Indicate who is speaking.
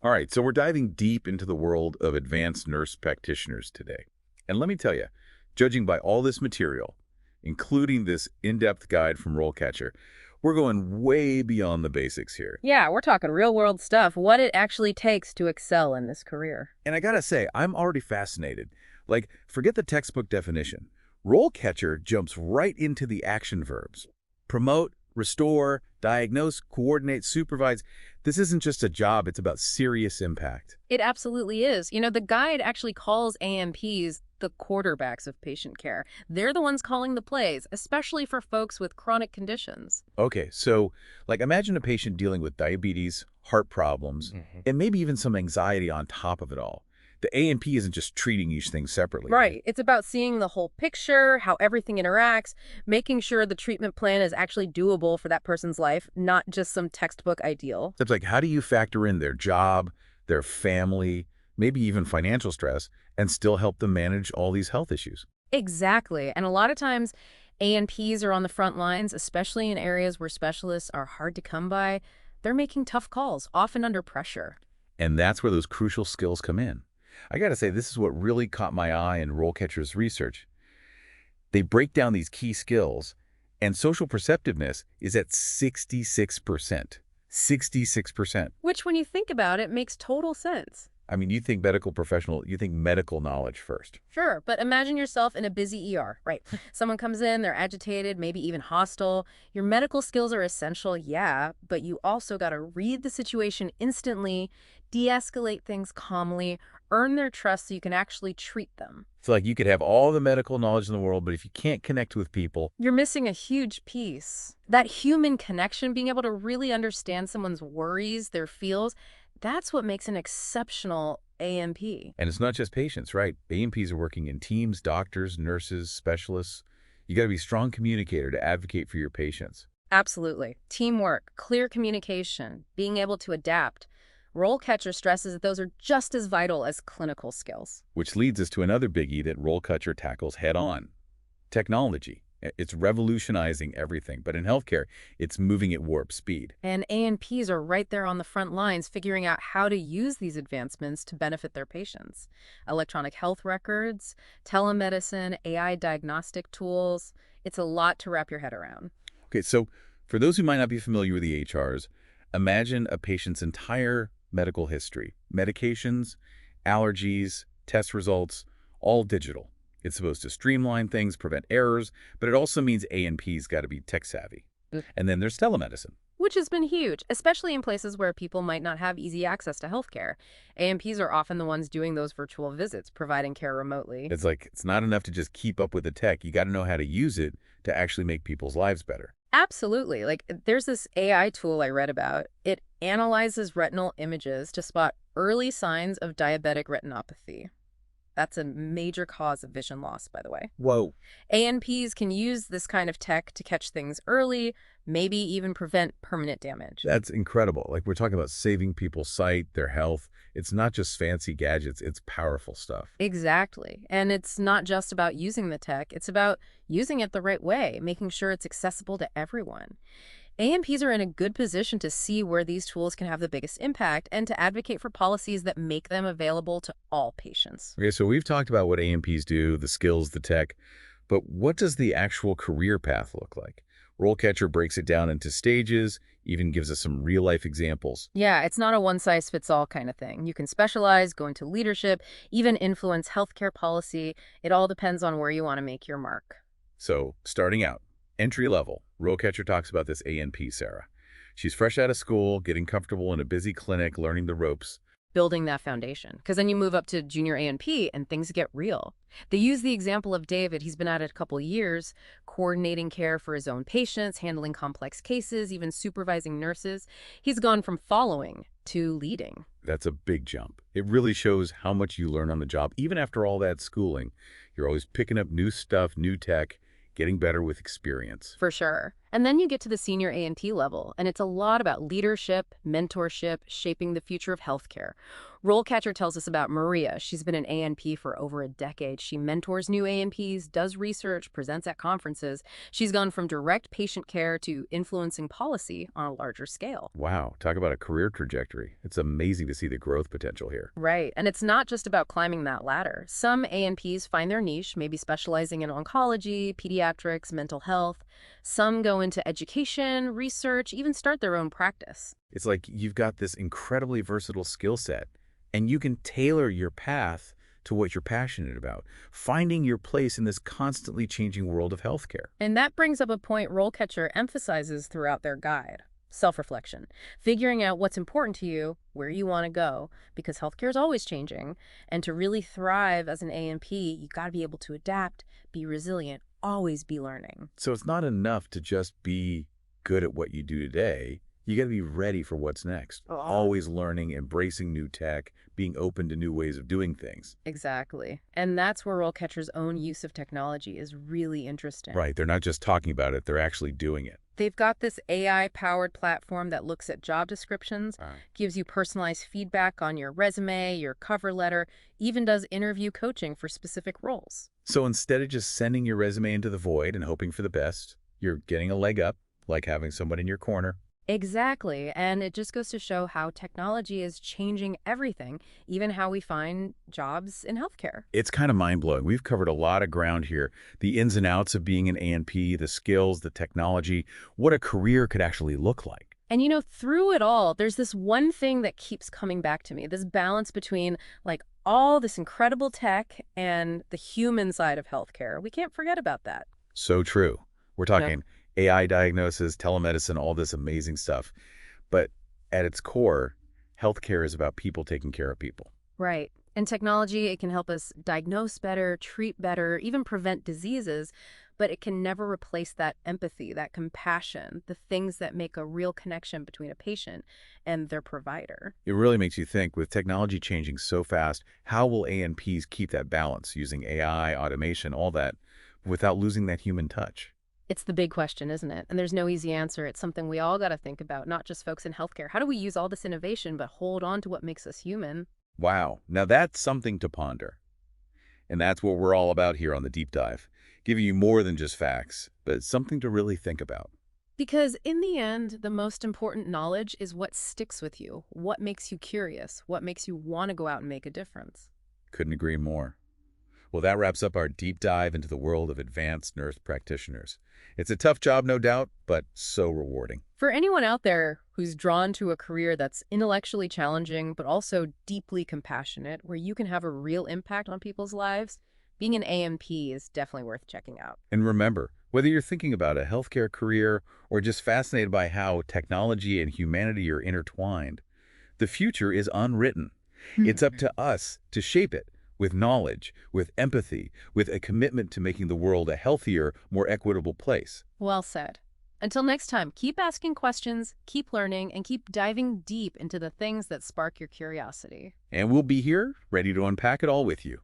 Speaker 1: All right, so we're diving deep into the world of advanced nurse practitioners today. And let me tell you, judging by all this material, including this in-depth guide from RoleCatcher, we're going way beyond the basics here.
Speaker 2: Yeah, we're talking real world stuff, what it actually takes to excel in this career.
Speaker 1: And I gotta say, I'm already fascinated. Like, forget the textbook definition. RoleCatcher jumps right into the action verbs. Promote, restore, diagnose, coordinate, supervise. This isn't just a job, it's about serious impact.
Speaker 2: It absolutely is. The guide actually calls ANPs the quarterbacks of patient care. They're the ones calling the plays, especially for folks with chronic conditions.
Speaker 1: Okay, so like imagine a patient dealing with diabetes, heart problems, and maybe even some anxiety on top of it all. The A&P isn't just treating each thing separately.
Speaker 2: Right. It's about seeing the whole picture, how everything interacts, making sure the treatment plan is actually doable for that person's life, not just some textbook ideal.
Speaker 1: It's like, how do you factor in their job, their family, maybe even financial stress, and still help them manage all these health issues?
Speaker 2: Exactly. And a lot of times, ANPs are on the front lines, especially in areas where specialists are hard to come by. They're making tough calls, often under pressure.
Speaker 1: And that's where those crucial skills come in. I gotta say, this is what really caught my eye in RoleCatcher's research. They break down these key skills, and social perceptiveness is at 66%. 66%.
Speaker 2: Which, when you think about it, makes total sense.
Speaker 1: I mean, you think medical professional, you think medical knowledge first.
Speaker 2: Sure, but imagine yourself in a busy ER, right? Someone comes in, they're agitated, maybe even hostile. Your medical skills are essential, yeah, but you also got to read the situation instantly, de-escalate things calmly, earn their trust so you can actually treat them.
Speaker 1: So like you could have all the medical knowledge in the world, but if you can't connect with people,
Speaker 2: You're missing a huge piece. That human connection, being able to really understand someone's worries, their feels, that's what makes an exceptional AMP.
Speaker 1: and it's not just patients, right? A&Ps are working in teams, doctors, nurses, specialists. You got to be a strong communicator to advocate for your patients.
Speaker 2: Absolutely. Teamwork, clear communication, being able to adapt. RoleCatcher stresses that those are just as vital as clinical skills.
Speaker 1: Which leads us to another biggie that RoleCatcher tackles head-on. Technology. It's revolutionizing everything, but in healthcare, it's moving at warp speed.
Speaker 2: And ANPs are right there on the front lines figuring out how to use these advancements to benefit their patients. Electronic health records, telemedicine, AI diagnostic tools. It's a lot to wrap your head around.
Speaker 1: Okay, so for those who might not be familiar with the HRs, imagine a patient's entire medical history, medications, allergies, test results, all digital. It's supposed to streamline things, prevent errors, but it also means A&P's got to be tech savvy. And then there's telemedicine.
Speaker 2: Which has been huge, especially in places where people might not have easy access to healthcare. ANPs are often the ones doing those virtual visits, providing care remotely.
Speaker 1: It's like it's not enough to just keep up with the tech. You got to know how to use it to actually make people's lives better.
Speaker 2: Absolutely. Like, there's this AI tool I read about. It analyzes retinal images to spot early signs of diabetic retinopathy. That's a major cause of vision loss, by the way.
Speaker 1: Whoa.
Speaker 2: ANPs can use this kind of tech to catch things early, maybe even prevent permanent damage.
Speaker 1: That's incredible. Like we're talking about saving people's sight, their health. It's not just fancy gadgets, it's powerful stuff.
Speaker 2: Exactly. And it's not just about using the tech, it's about using it the right way, making sure it's accessible to everyone. ANPs are in a good position to see where these tools can have the biggest impact and to advocate for policies that make them available to all patients.
Speaker 1: Okay, so we've talked about what A&Ps do, the skills, the tech, but what does the actual career path look like? RoleCatcher breaks it down into stages, even gives us some real-life examples.
Speaker 2: Yeah, it's not a one-size-fits-all kind of thing. You can specialize, go into leadership, even influence healthcare policy. It all depends on where you want to make your mark.
Speaker 1: So, starting out, entry level, RoleCatcher talks about this A&P, Sarah. She's fresh out of school, getting comfortable in a busy clinic, learning the ropes.
Speaker 2: Building that foundation. Because then you move up to junior A&P and things get real. They use the example of David. He's been at it a couple years, coordinating care for his own patients, handling complex cases, even supervising nurses. He's gone from following to leading.
Speaker 1: That's a big jump. It really shows how much you learn on the job. Even after all that schooling, you're always picking up new stuff, new tech, getting better with experience.
Speaker 2: For sure. And then you get to the senior A&P level, and it's a lot about leadership, mentorship, shaping the future of healthcare. RoleCatcher tells us about Maria. She's been an A&P for over a decade. She mentors new A&Ps, does research, presents at conferences. She's gone from direct patient care to influencing policy on a larger scale.
Speaker 1: Wow, talk about a career trajectory. It's amazing to see the growth potential here.
Speaker 2: Right, and it's not just about climbing that ladder. Some A&Ps find their niche, maybe specializing in oncology, pediatrics, mental health. Some go into education, research, even start their own practice.
Speaker 1: It's like you've got this incredibly versatile skill set, and you can tailor your path to what you're passionate about, finding your place in this constantly changing world of healthcare.
Speaker 2: And that brings up a point RoleCatcher emphasizes throughout their guide. Self-reflection, figuring out what's important to you, where you want to go, because healthcare is always changing. And to really thrive as an A&P, you got to be able to adapt, be resilient, always be learning.
Speaker 1: So it's not enough to just be good at what you do today. You got to be ready for what's next.
Speaker 2: Oh.
Speaker 1: Always learning, embracing new tech, being open to new ways of doing things.
Speaker 2: Exactly. And that's where RoleCatcher's own use of technology is really interesting.
Speaker 1: Right. They're not just talking about it, they're actually doing it.
Speaker 2: They've got this AI-powered platform that looks at job descriptions, gives you personalized feedback on your resume, your cover letter, even does interview coaching for specific roles.
Speaker 1: So instead of just sending your resume into the void and hoping for the best, you're getting a leg up, like having someone in your corner.
Speaker 2: Exactly, and it just goes to show how technology is changing everything, even how we find jobs in healthcare.
Speaker 1: It's kind of mind-blowing. We've covered a lot of ground here. The ins and outs of being an A&P, the skills, the technology, what a career could actually look like.
Speaker 2: And you know, through it all, there's this one thing that keeps coming back to me, this balance between like all this incredible tech and the human side of healthcare. We can't forget about that.
Speaker 1: So true. We're talking AI diagnosis, telemedicine, all this amazing stuff. But at its core, healthcare is about people taking care of people.
Speaker 2: Right. And technology, it can help us diagnose better, treat better, even prevent diseases, but it can never replace that empathy, that compassion, the things that make a real connection between a patient and their provider.
Speaker 1: It really makes you think, with technology changing so fast, how will A&Ps keep that balance using AI, automation, all that, without losing that human touch?
Speaker 2: It's the big question, isn't it? And there's no easy answer. It's something we all got to think about, not just folks in healthcare. How do we use all this innovation but hold on to what makes us human?
Speaker 1: Wow, now that's something to ponder. And that's what we're all about here on the Deep Dive, giving you more than just facts, but something to really think about.
Speaker 2: Because in the end, the most important knowledge is what sticks with you, what makes you curious, what makes you want to go out and make a difference.
Speaker 1: Couldn't agree more. Well, that wraps up our deep dive into the world of advanced nurse practitioners. It's a tough job, no doubt, but so rewarding.
Speaker 2: For anyone out there who's drawn to a career that's intellectually challenging, but also deeply compassionate, where you can have a real impact on people's lives, being an A&P is definitely worth checking out.
Speaker 1: And remember, whether you're thinking about a healthcare career or just fascinated by how technology and humanity are intertwined, the future is unwritten. It's up to us to shape it. With knowledge, with empathy, with a commitment to making the world a healthier, more equitable place.
Speaker 2: Well said. Until next time, keep asking questions, keep learning, and keep diving deep into the things that spark your curiosity.
Speaker 1: And we'll be here, ready to unpack it all with you.